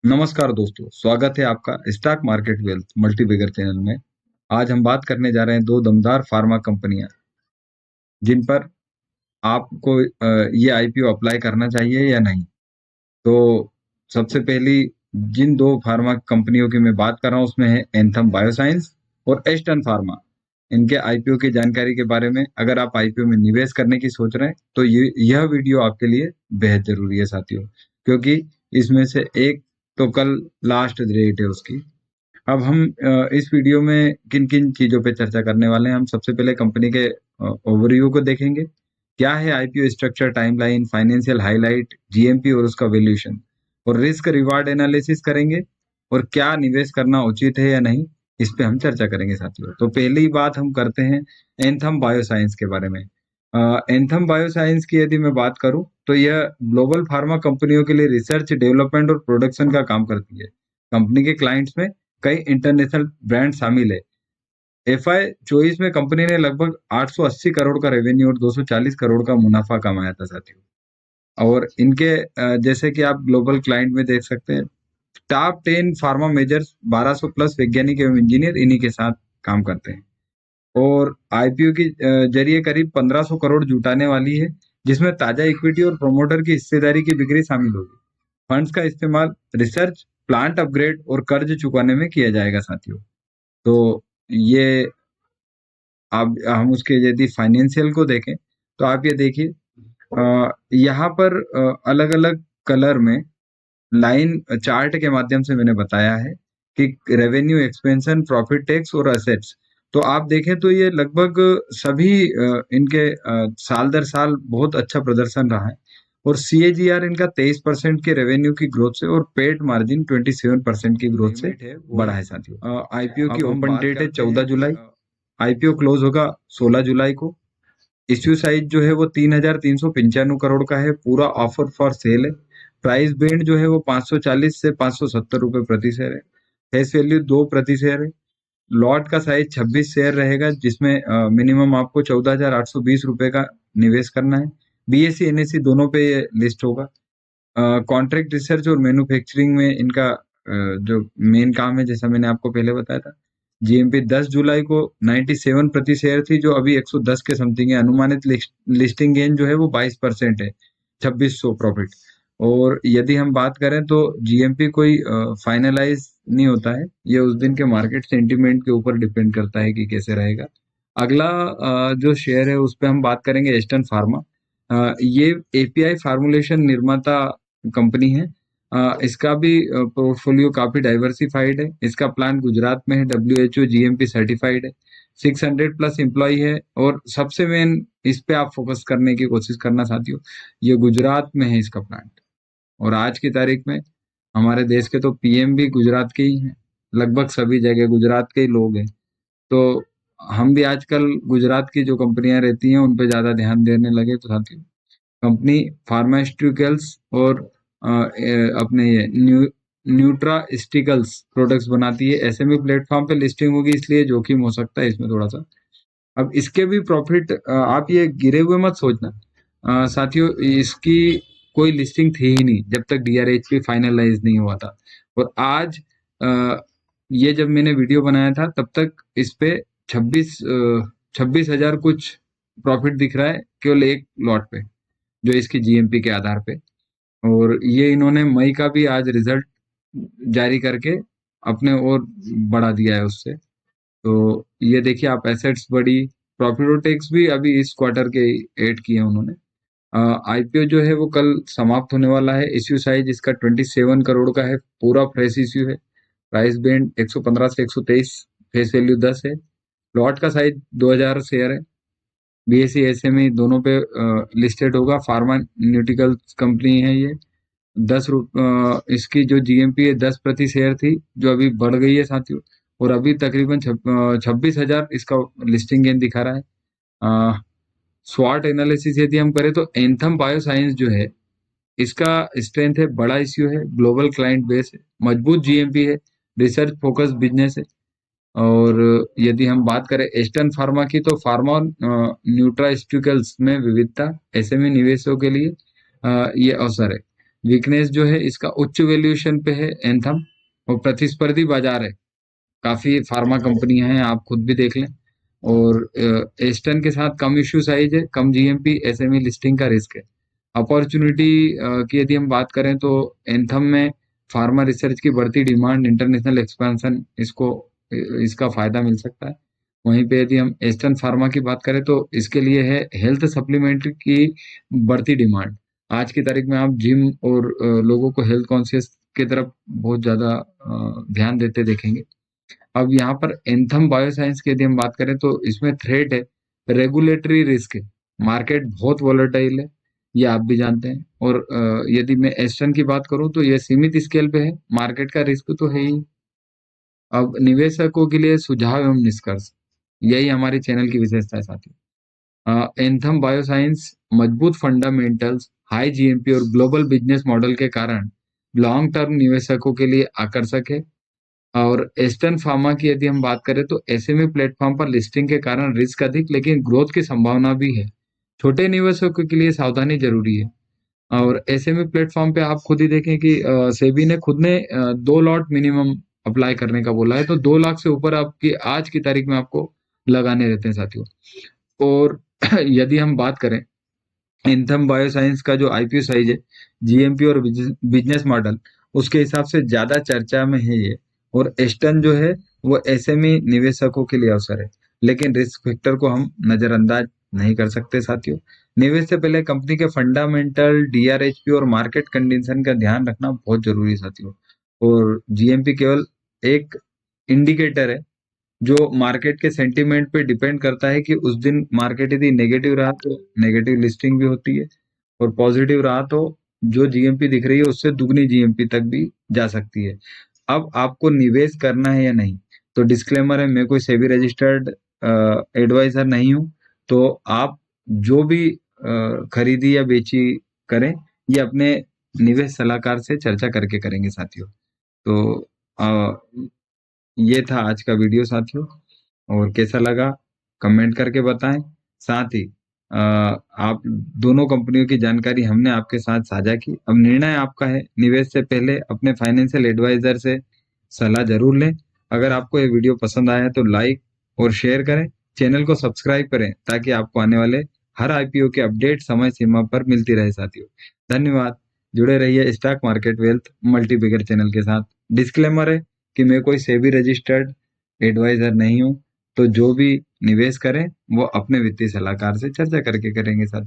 नमस्कार दोस्तों, स्वागत है आपका stock market wealth multibagger channel में। आज हम बात करने जा रहे हैं दो दमदार फार्मा कंपनियां जिन पर आपको ये आईपीओ अप्लाई करना चाहिए या नहीं। तो सबसे पहली जिन दो फार्मा कंपनियों की मैं बात कर रहा हूँ उसमें है एंथम बायोसाइंस और एस्टन फार्मा। इनके आईपीओ की जानकारी के बारे में, अगर आप आईपीओ में निवेश करने की सोच रहे हैं तो यह वीडियो आपके लिए बेहद जरूरी है साथियों, क्योंकि इसमें से एक तो कल लास्ट डेट है उसकी। अब हम इस वीडियो में किन किन चीजों पे चर्चा करने वाले हैं। हम सबसे पहले कंपनी के ओवरव्यू को देखेंगे, क्या है IPO structure, timeline, financial highlight, GMP और उसका वैल्यूएशन, और रिस्क रिवार्ड एनालिसिस करेंगे, और क्या निवेश करना उचित है या नहीं, इस पे हम चर्चा करेंगे साथियों। तो पहली बात हम करते हैं एंथम बायोसाइंस के बारे में। एंथम बायोसाइंस की यदि मैं बात करूं तो यह ग्लोबल फार्मा कंपनियों के लिए रिसर्च, डेवलपमेंट और प्रोडक्शन का काम करती है। कंपनी के क्लाइंट्स में कई इंटरनेशनल ब्रांड शामिल है। एफआई 24 में कंपनी ने लगभग 880 करोड़ का रेवेन्यू और 240 करोड़ का मुनाफा कमाया था साथियों। और इनके जैसे कि आप ग्लोबल क्लाइंट में देख सकते हैं, टॉप 10 फार्मा मेजर्स, 1200 प्लस वैज्ञानिक एवं इंजीनियर इन्हीं के साथ काम करते हैं। और आईपीओ के जरिए करीब 1500 करोड़ जुटाने वाली है, जिसमें ताजा इक्विटी और प्रोमोटर की हिस्सेदारी की बिक्री शामिल होगी। फंड्स का इस्तेमाल रिसर्च, प्लांट अपग्रेड और कर्ज चुकाने में किया जाएगा साथियों। तो ये आप हम उसके यदि फाइनेंशियल को देखें तो आप ये देखिए, यहाँ पर अलग अलग कलर में लाइन चार्ट के माध्यम से मैंने बताया है कि रेवेन्यू, एक्सपेंशन, प्रॉफिट, टैक्स और असेट्स। तो आप देखें तो ये लगभग सभी इनके साल दर साल बहुत अच्छा प्रदर्शन रहा है। और सीएजीआर इनका 23% के रेवेन्यू की ग्रोथ से और पेट मार्जिन 27% की ग्रोथ से बढ़ा है साथियों। आईपीओ की ओपन डेट है 14 जुलाई। आईपीओ क्लोज होगा 16 जुलाई को। इश्यू साइज जो है वो 3,395 करोड़ का है। पूरा ऑफर फॉर सेल है। प्राइस बैंड जो है वो 540 से 570 रुपए प्रति शेयर है। फेस वैल्यू 2 प्रति शेयर है। लॉट का साइज 26 शेयर रहेगा, जिसमें मिनिमम आपको 14,820 रुपए का निवेश करना है। बीएससी एनएससी दोनों पे ये लिस्ट होगा। कॉन्ट्रैक्ट रिसर्च और मैन्युफैक्चरिंग में इनका जो मेन काम है, जैसा मैंने आपको पहले बताया था। जीएमपी 10 जुलाई को 97 प्रति शेयर थी, जो अभी 110 के समथिंग है। अनुमानित लिस्टिंग गेन जो है वो 22% है, 2600 प्रॉफिट। और यदि हम बात करें तो जीएमपी कोई फाइनलाइज नहीं होता है, ये उस दिन के मार्केट सेंटीमेंट के ऊपर डिपेंड करता है कि कैसे रहेगा। अगला जो शेयर है उस पर हम बात करेंगे एस्टन फार्मा। ये एपीआई फार्मूलेशन निर्माता कंपनी है। इसका भी पोर्टफोलियो काफी डाइवर्सिफाइड है। इसका प्लांट गुजरात में है, डब्ल्यूएचओ जीएमपी सर्टिफाइड है। 600 प्लस एम्प्लॉय है। और सबसे मेन इस पे आप फोकस करने की कोशिश करना साथियों, ये गुजरात में है इसका प्लांट। और आज की तारीख में हमारे देश के तो पीएम भी गुजरात के ही हैं। लगभग सभी जगह गुजरात के ही लोग हैं। तो हम भी आजकल गुजरात की जो कंपनियां रहती हैं उन पे ज्यादा ध्यान देने लगे। तो साथियों, कंपनी फार्मास्यूटिकल्स और अपने ये न्यूट्रास्टिकल्स प्रोडक्ट्स बनाती है। एसएमई प्लेटफॉर्म पे लिस्टिंग होगी, इसलिए जोखिम हो सकता है इसमें थोड़ा सा। अब इसके भी प्रॉफिट, आप ये गिरे हुए मत सोचना। साथियों, इसकी कोई लिस्टिंग थी ही नहीं जब तक डीआरएच भी फाइनलाइज नहीं हुआ था। और आज ये जब मैंने वीडियो बनाया था तब तक इस पे 26,000 कुछ प्रॉफिट दिख रहा है, केवल एक लॉट पे, जो इसकी जीएमपी के आधार पे। और ये इन्होंने मई का भी आज रिजल्ट जारी करके अपने और बढ़ा दिया है उससे। तो ये देखिए आप, एसेट्स बढ़ी, प्रॉफिट और टैक्स भी अभी इस क्वार्टर के ऐड किए हैं उन्होंने। आईपीओ जो है वो कल समाप्त होने वाला है। इश्यू साइज इसका 27 करोड़ का है, पूरा फ्रेश इश्यू है। प्राइस बैंड 115 से 123, फेस वैल्यू 10 है। लॉट का साइज 2000 शेयर है। बीएससी एसएमई दोनों पे लिस्टेड होगा। फार्मान्यूटिकल कंपनी है ये। इसकी जो जीएमपी है 10 प्रति शेयर थी, जो अभी बढ़ गई है साथियों। और अभी तकरीबन 26,000 इसका लिस्टिंग गेन दिखा रहा है। स्वाट एनालिसिस यदि हम करें तो एंथम बायोसाइंस जो है, इसका स्ट्रेंथ है, बड़ा इश्यू है, ग्लोबल क्लाइंट बेस है, मजबूत जीएमपी है, रिसर्च फोकस बिजनेस है। और यदि हम बात करें एस्टन फार्मा की, तो फार्मा न्यूट्रास्टिकल्स में विविधता, एसएमई निवेशों के लिए ये अवसर है। वीकनेस जो है इसका उच्च वैल्यूएशन पे है एंथम, और प्रतिस्पर्धी बाजार है, काफी फार्मा कंपनियां हैं, आप खुद भी देख लें। और एस्टन के साथ कम इश्यू साइज है, कम जीएमपी, एसएमई लिस्टिंग का रिस्क है। अपॉर्चुनिटी की यदि हम बात करें तो एंथम में फार्मा रिसर्च की बढ़ती डिमांड, इंटरनेशनल एक्सपेंशन, इसका फायदा मिल सकता है। वहीं पे यदि हम एस्टन फार्मा की बात करें तो इसके लिए है हेल्थ सप्लीमेंट की बढ़ती डिमांड। आज की तारीख में आप जिम और लोगों को हेल्थ कॉन्शियस की तरफ बहुत ज्यादा ध्यान देते देखेंगे। अब यहाँ पर एंथम बायोसाइंस की यदि हम बात करें तो इसमें थ्रेट है, रेगुलेटरी रिस्क है, मार्केट बहुत वोलेटाइल है, ये आप भी जानते हैं। और यदि मैं एस्टन की बात करूं तो ये सीमित स्केल पे है, मार्केट का रिस्क तो है ही। अब निवेशकों के लिए सुझाव एवं निष्कर्ष, यही हमारे चैनल की विशेषता है साथियों। एंथम बायोसाइंस मजबूत फंडामेंटल्स, हाई जीएमपी और ग्लोबल बिजनेस मॉडल के कारण लॉन्ग टर्म निवेशकों के लिए आकर्षक है। और एस्टर्न फार्मा की यदि हम बात करें तो एसएमई प्लेटफॉर्म पर लिस्टिंग के कारण रिस्क अधिक, लेकिन ग्रोथ की संभावना भी है। छोटे निवेशकों के लिए सावधानी जरूरी है। और एसएमई प्लेटफॉर्म पे आप खुद ही देखें कि सेबी ने खुद ने 2 लॉट मिनिमम अप्लाई करने का बोला है, तो 2 लाख से ऊपर आपकी आज की तारीख में आपको लगाने रहते हैं साथियों। और यदि हम बात करें एंथम बायोसाइंस का जो आईपीओ साइज है, जीएमपी और बिजनेस मॉडल, उसके हिसाब से ज्यादा चर्चा में है ये। और एस्टन जो है वो एसएमई निवेशकों के लिए अवसर है, लेकिन रिस्क फैक्टर को हम नजरअंदाज नहीं कर सकते साथियों। निवेश से पहले कंपनी के फंडामेंटल, डीआरएचपी और मार्केट कंडीशन का ध्यान रखना बहुत जरूरी है साथियों। और जीएमपी केवल एक इंडिकेटर है जो मार्केट के सेंटीमेंट पे डिपेंड करता है कि उस दिन मार्केट यदि नेगेटिव रहा तो नेगेटिव लिस्टिंग भी होती है, और पॉजिटिव रहा तो जो जीएमपी दिख रही है उससे दुगनी जीएमपी तक भी जा सकती है। अब आपको निवेश करना है या नहीं, तो डिस्क्लेमर है, मैं कोई सेबी रजिस्टर्ड एडवाइजर नहीं हूँ। तो आप जो भी खरीदी या बेची करें, ये अपने निवेश सलाहकार से चर्चा करके करेंगे साथियों। तो अ, ये था आज का वीडियो साथियों, और कैसा लगा कमेंट करके बताएं। साथ ही आप दोनों कंपनियों की जानकारी हमने आपके साथ साझा की। अब निर्णय आपका है, निवेश से पहले अपने फाइनेंशियल एडवाइजर से सलाह जरूर लें। अगर आपको ये वीडियो पसंद आया है तो लाइक और शेयर करें, चैनल को सब्सक्राइब करें ताकि आपको आने वाले हर आईपीओ के अपडेट समय सीमा पर मिलती रहे साथियों। धन्यवाद। जुड़े रहिए स्टॉक मार्केट वेल्थ मल्टीबिगर चैनल के साथ। डिस्क्लेमर है कि मैं कोई सेबी रजिस्टर्ड एडवाइजर नहीं हूँ, तो जो भी निवेश करें वो अपने वित्तीय सलाहकार से चर्चा करके करेंगे साथियों।